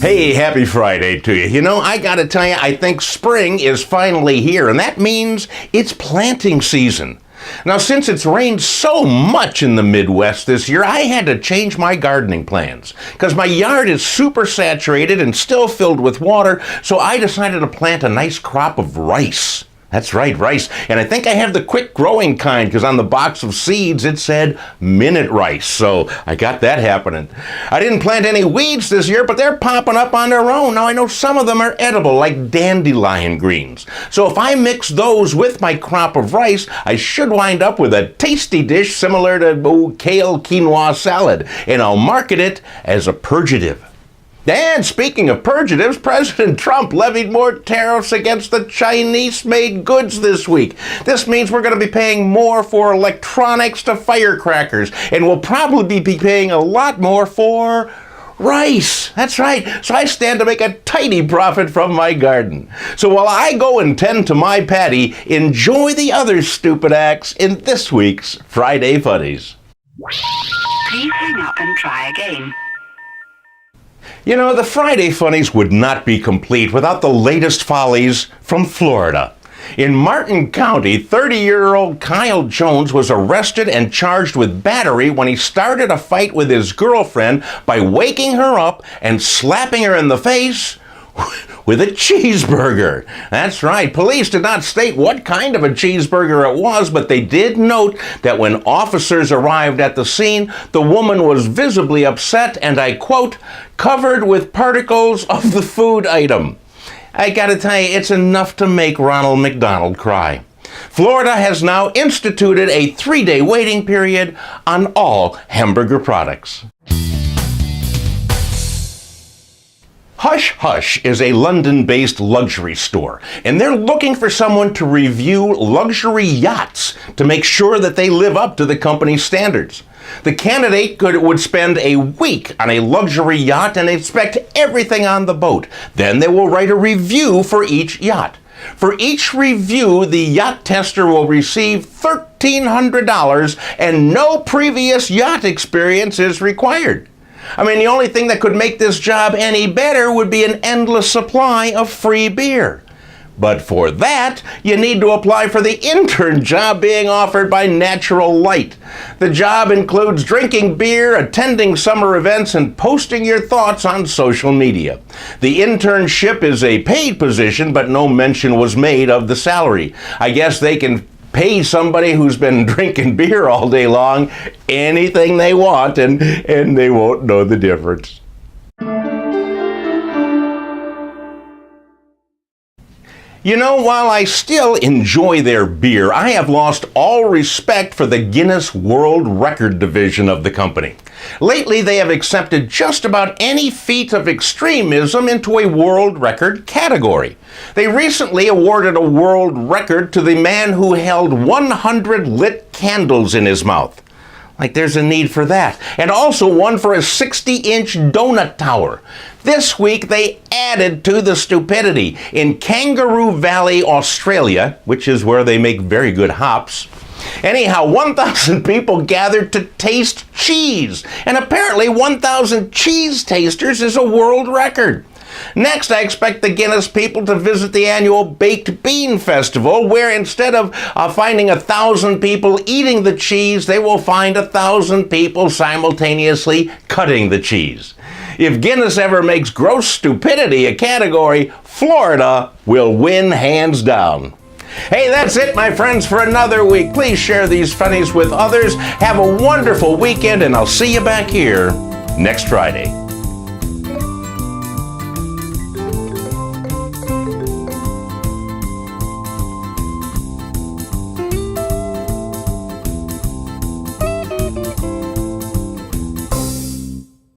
Hey, happy Friday to you. You know, I gotta tell you, I think spring is finally here, and that means it's planting season. Now, since it's rained so much in the Midwest this year, I had to change my gardening plans because my yard is super saturated and still filled with water, so I decided to plant a nice crop of rice. That's right, rice. And I think I have the quick growing kind because on the box of seeds it said minute rice. So I got that happening. I didn't plant any weeds this year, but they're popping up on their own. Now I know some of them are edible, like dandelion greens. So if I mix those with my crop of rice, I should wind up with a tasty dish similar to kale quinoa salad. And I'll market it as a purgative. And speaking of purgatives, President Trump levied more tariffs against the Chinese-made goods this week. This means we're going to be paying more for electronics to firecrackers, and we'll probably be paying a lot more for rice. That's right. So I stand to make a tidy profit from my garden. So while I go and tend to my patty, enjoy the other stupid acts in this week's Friday Funnies. Please hang up and try again. You know, the Friday Funnies would not be complete without the latest follies from Florida. In Martin County, 30-year-old Kyle Jones was arrested and charged with battery when he started a fight with his girlfriend by waking her up and slapping her in the face with a cheeseburger. That's right. Police did not state what kind of a cheeseburger it was, but they did note that when officers arrived at the scene, the woman was visibly upset and, I quote, covered with particles of the food item. I gotta tell you, it's enough to make Ronald McDonald cry. Florida has now instituted a 3-day waiting period on all hamburger products. Hush Hush is a London-based luxury store, and they're looking for someone to review luxury yachts to make sure that they live up to the company's standards. The candidate would spend a week on a luxury yacht and inspect everything on the boat. Then they will write a review for each yacht. For each review, the yacht tester will receive $1,300, and no previous yacht experience is required. I mean, the only thing that could make this job any better would be an endless supply of free beer. But for that, you need to apply for the intern job being offered by Natural Light. The job includes drinking beer, attending summer events, and posting your thoughts on social media. The internship is a paid position, but no mention was made of the salary. I guess they can pay somebody who's been drinking beer all day long anything they want, and they won't know the difference. You know, while I still enjoy their beer, I have lost all respect for the Guinness World Record division of the company. Lately, they have accepted just about any feat of extremism into a world record category. They recently awarded a world record to the man who held 100 lit candles in his mouth. Like there's a need for that. And also one for a 60-inch donut tower. This week they added to the stupidity. In Kangaroo Valley, Australia, which is where they make very good hops, anyhow, 1,000 people gathered to taste cheese. And apparently 1,000 cheese tasters is a world record. Next, I expect the Guinness people to visit the annual Baked Bean Festival, where instead of finding 1,000 people eating the cheese, they will find 1,000 people simultaneously cutting the cheese. If Guinness ever makes gross stupidity a category, Florida will win hands down. Hey, that's it, my friends, for another week. Please share these funnies with others. Have a wonderful weekend, and I'll see you back here next Friday.